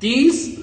30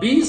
20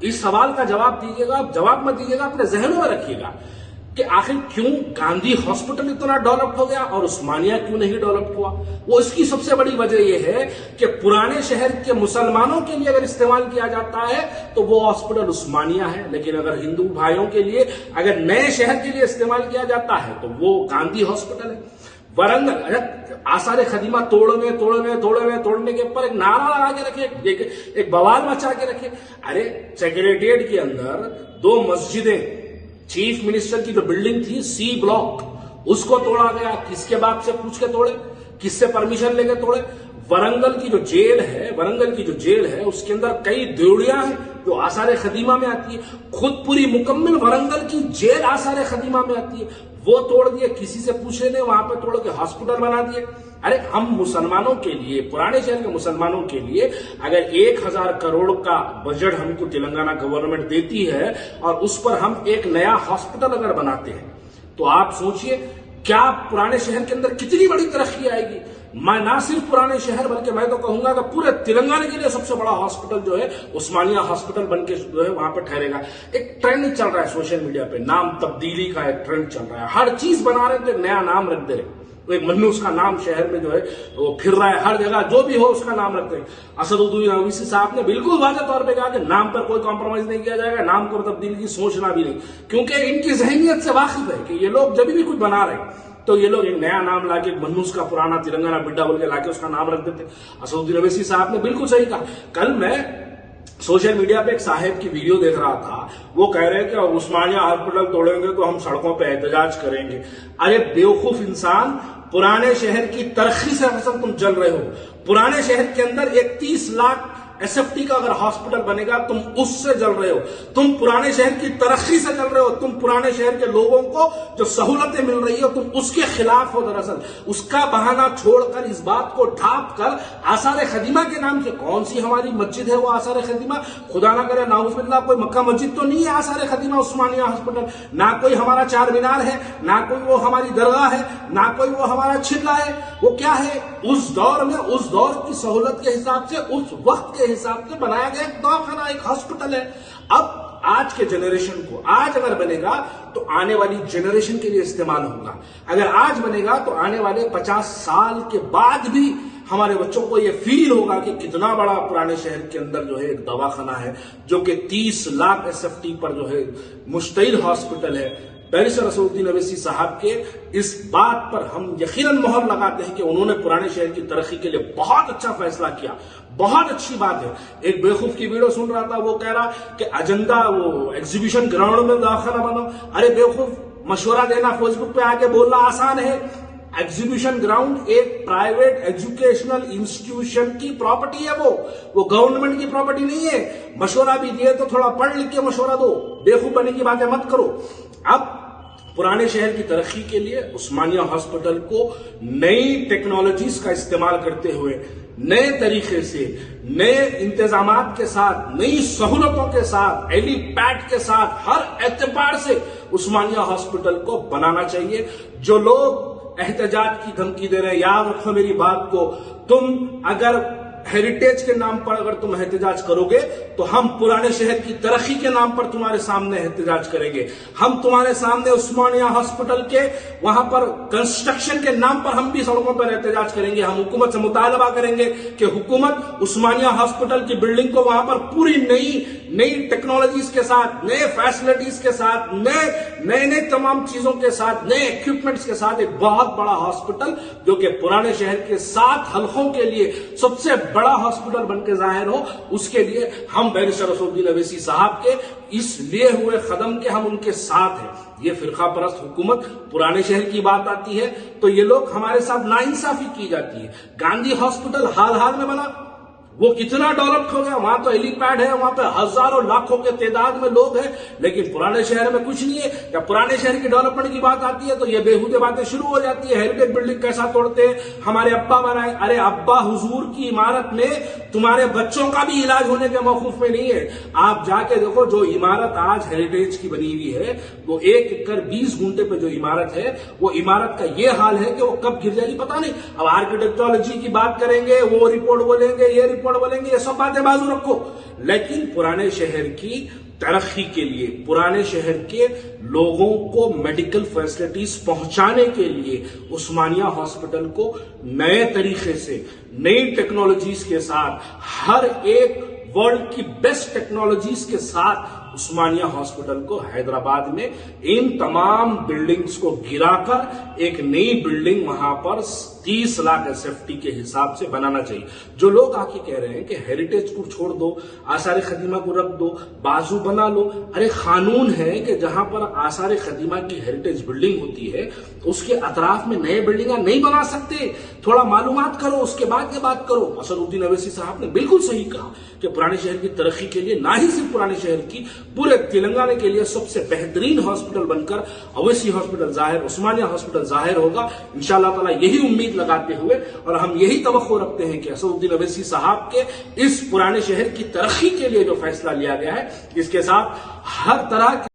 اس سوال کا جواب دیجیے گا، جواب مت دیجیے گا، اپنے ذہنوں میں رکھیے گا کہ آخر کیوں گاندھی ہاسپٹل اتنا ڈیولپ ہو گیا اور عثمانیہ کیوں نہیں ڈیولپ ہوا؟ وہ اس کی سب سے بڑی وجہ یہ ہے کہ پرانے شہر کے مسلمانوں کے لیے اگر استعمال کیا جاتا ہے تو وہ ہاسپٹل عثمانیہ ہے، لیکن اگر ہندو بھائیوں کے لیے، اگر نئے شہر کے لیے استعمال کیا جاتا ہے تو وہ گاندھی ہاسپٹل ہے۔ ورنگل آثار خدیمہ توڑنے کے اوپر ایک نعرہ لگا کے رکھے، ایک بوال مچا کے رکھے۔ ارے سیکریٹریٹ کے اندر 2 مسجدیں، چیف منسٹر کی جو بلڈنگ تھی سی بلاک، اس کو توڑا گیا، کس کے باپ سے پوچھ کے توڑے، کس سے پرمیشن لے کے توڑے؟ ورنگل کی جو جیل ہے اس کے اندر کئی دیوڑیاں ہیں جو آثار خدیمہ میں آتی ہے، خود پوری مکمل ورنگل کی جیل آثار خدیمہ میں آتی ہے، وہ توڑ دیے، کسی سے پوچھے نہیں، وہاں پہ توڑ کے ہاسپٹل بنا دیے۔ ارے ہم مسلمانوں کے لیے، پرانے شہر کے مسلمانوں کے لیے اگر 1000 کروڑ کا بجٹ ہم کو تلنگانہ گورنمنٹ دیتی ہے اور اس پر ہم ایک نیا ہاسپٹل اگر بناتے ہیں تو آپ سوچئے کیا پرانے شہر کے اندر کتنی بڑی ترقی آئے گی۔ میں نہ صرف پرانے شہر بلکہ میں تو کہوں گا کہ پورے تلنگانہ کے لیے سب سے بڑا ہاسپٹل جو ہے عثمانیہ ہاسپٹل بن کے جو ہے وہاں پہ ٹھہرے گا۔ ایک ٹرینڈ چل رہا ہے سوشل میڈیا پہ، نام تبدیلی کا ایک ٹرینڈ چل رہا ہے، ہر چیز بنا رہے تو ایک نیا نام رکھ دے رہے، ایک منوس کا نام شہر میں جو ہے وہ پھر رہا ہے، ہر جگہ جو بھی ہو اس کا نام رکھتے ہیں۔ اسدالدین اویسی صاحب نے بالکل واضح طور پہ کہا کہ نام پر کوئی کمپرومائز نہیں کیا جائے گا، نام کو تبدیلی کی سوچنا بھی نہیں، کیونکہ ان کی ذہنیت سے واقف ہے کہ یہ لوگ جب بھی کچھ بنا رہے ہیں تو یہ لوگ ایک نیا نام لا کے منوس کا پرانا تلنگانہ بڈا بول کے لا کے اس کا نام رکھ دیتے۔ اسدالدین اویسی صاحب نے بالکل صحیح کہا۔ کل میں سوشل میڈیا پہ ایک صاحب کی ویڈیو دیکھ رہا تھا، وہ کہہ رہے ہیں کہ عثمانیہ ہاسپٹل توڑیں گے تو ہم سڑکوں پہ احتجاج کریں گے۔ ارے بیوقوف انسان، پرانے شہر کی ترقی سے اصل تم جل رہے ہو۔ پرانے شہر کے اندر 31 لاکھ ایس ایف ٹی کا اگر ہاسپٹل بنے گا تم اس سے جل رہے ہو، تم پرانے شہر کی ترقی سے جل رہے ہو، تم پرانے شہر کے لوگوں کو جو سہولتیں مل رہی ہو تم اس کے خلاف ہو۔ دراصل اس کا بہانہ چھوڑ کر، اس بات کو ڈھانپ کر آثار خدیمہ کے نام سے، کون سی ہماری مسجد ہے وہ آثار خدیمہ؟ خدا نہ کرے نعوذ باللہ کوئی مکہ مسجد تو نہیں ہے آثار خدیمہ عثمانیہ ہاسپٹل، نہ کوئی ہمارا چار مینار ہے، نہ کوئی وہ ہماری درگاہ ہے، نہ کوئی وہ ہمارا چلا ہے، وہ کیا ہے؟ اس دور میں، اس دور کی سہولت کے حساب سے، اس وقت کے حساب سے بنایا گیا ایک دواخانہ، ایک ہاسپٹل ہے۔ اب آج کے جنریشن کو، آج اگر بنے گا تو آنے والی جنریشن کے لیے استعمال ہوگا، اگر آج بنے گا تو آنے والے 50 سال کے بعد بھی ہمارے بچوں کو یہ فیل ہوگا کہ کتنا بڑا پرانے شہر کے اندر جو ہے ایک دواخانہ ہے جو کہ 30 لاکھ ایس ایف ٹی پر جو ہے مشتعل ہاسپٹل ہے۔ بیرسٹر اسدالدین اویسی صاحب کے اس بات پر ہم یقیناً مہر لگاتے ہیں کہ انہوں نے پرانے شہر کی ترقی کے لیے بہت اچھا فیصلہ کیا، بہت اچھی بات ہے۔ ایک بیوقوف کی ویڈیو سن رہا تھا، وہ کہہ رہا کہ اجندہ وہ ایگزیبیشن گراؤنڈ میں داخلہ بنو۔ ارے بیوقوف، مشورہ دینا فیس بک پہ آ کے بولنا آسان ہے، ایگزیبیشن گراؤنڈ ایک پرائیویٹ ایجوکیشنل انسٹیٹیوشن کی پراپرٹی ہے، وہ گورنمنٹ کی پراپرٹی نہیں ہے۔ مشورہ بھی دیے تو تھوڑا پڑھ لکھ کے مشورہ دو، بیوقوف بننے کی باتیں مت کرو۔ اب پرانے شہر کی ترقی کے لیے عثمانیہ ہاسپٹل کو نئی ٹیکنالوجیز کا استعمال کرتے ہوئے، نئے طریقے سے، نئے انتظامات کے ساتھ، نئی سہولتوں کے ساتھ، ایلی پیڈ کے ساتھ، ہر اعتبار سے عثمانیہ ہاسپٹل کو بنانا چاہیے۔ جو لوگ احتجاج کی دھمکی دے رہے ہیں، یاد رکھو میری بات کو، تم اگر ہیریٹیج کے نام پر اگر تم احتجاج کرو گے تو ہم پرانے شہر کی ترقی کے نام پر تمہارے سامنے احتجاج کریں گے۔ ہم تمہارے سامنے عثمانیہ ہاسپٹل کے وہاں پر کنسٹرکشن کے نام پر ہم بھی سڑکوں پر احتجاج کریں گے۔ ہم حکومت سے مطالبہ کریں گے کہ حکومت عثمانیہ ہاسپٹل کی بلڈنگ کو وہاں پر پوری نئی ٹیکنالوجیز کے ساتھ، نئے فیسلٹیز کے ساتھ، نئے تمام چیزوں کے ساتھ، نئے ایکوپمنٹس کے ساتھ ایک بہت بڑا ہاسپٹل جو کہ پرانے شہر کے 7 حلقوں کے لیے سب سے بڑا ہاسپٹل بن کے ظاہر ہو، اس کے لیے ہم بیرسٹر اسدالدین اویسی صاحب کے اس لیے ہوئے قدم کے ہم ان کے ساتھ ہیں۔ یہ فرقہ پرست حکومت، پرانے شہر کی بات آتی ہے تو یہ لوگ ہمارے ساتھ ناانصافی کی جاتی ہے۔ گاندھی ہاسپٹل حال میں بنا، وہ کتنا ڈیولپ ہو گیا، وہاں تو ہیلی پیڈ ہے، وہاں پہ ہزاروں لاکھوں کے تعداد میں لوگ ہیں، لیکن پرانے شہر میں کچھ نہیں ہے۔ جب پرانے شہر کی ڈیولپمنٹ کی بات آتی ہے تو یہ بیہودے باتیں شروع ہو جاتی ہے۔ ہیریٹیج بلڈنگ کیسا توڑتے ہیں، ہمارے ابا بنائے۔ ارے ابا حضور کی عمارت میں تمہارے بچوں کا بھی علاج ہونے کے موقف میں نہیں ہے۔ آپ جا کے دیکھو، جو عمارت آج ہیریٹیج کی بنی ہوئی ہے، وہ 1 ایکڑ 20 گھنٹے پہ جو عمارت ہے، وہ عمارت کا یہ حال ہے کہ وہ کب گر جائے گی پتا نہیں۔ اب آرکیٹیکٹولوجی کی بات کریں گے، وہ رپورٹ بولیں گے، یہ رپورٹ پڑ بولیں گے، یہ سب باتیں بازو رکھو، لیکن پرانے شہر کی ترقی کے لیے، پرانے شہر کے لوگوں کو میڈیکل فیسلٹیز پہنچانے کے لیے عثمانیہ ہاسپٹل کو نئے طریقے سے، نئی ٹیکنالوجیز کے ساتھ، ہر ایک ورلڈ کی بیسٹ ٹیکنالوجیز کے ساتھ عثمانیہ ہاسپٹل کو حیدرآباد میں ان تمام بلڈنگز کو گرا کر ایک نئی بلڈنگ وہاں پر 30 لاکھ SFT کے حساب سے بنانا چاہیے۔ جو لوگ آ کے کہہ رہے ہیں کہ ہیریٹیج کو چھوڑ دو، آثار قدیمہ کو رکھ دو، بازو بنا لو، ارے قانون ہے کہ جہاں پر آثار قدیمہ کی ہیریٹیج بلڈنگ ہوتی ہے اس کے اطراف میں نئے بلڈنگاں نہیں بنا سکتے، تھوڑا معلومات کرو اس کے بعد یہ بات کرو۔ اسدالدین اویسی صاحب نے بالکل صحیح کہا کہ پرانے شہر کی ترقی کے لیے، نہ ہی صرف پرانے شہر کی، پورے تلنگانہ کے لیے سب سے بہترین ہاسپٹل بن کر اویسی ہاسپٹل ظاہر، عثمانیہ ہاسپٹل ظاہر ہوگا انشاءاللہ تعالی۔ یہی امید لگاتے ہوئے اور ہم یہی توقع رکھتے ہیں کہ اسدالدین اویسی صاحب کے اس پرانے شہر کی ترقی کے لیے جو فیصلہ لیا گیا ہے، اس کے ساتھ ہر طرح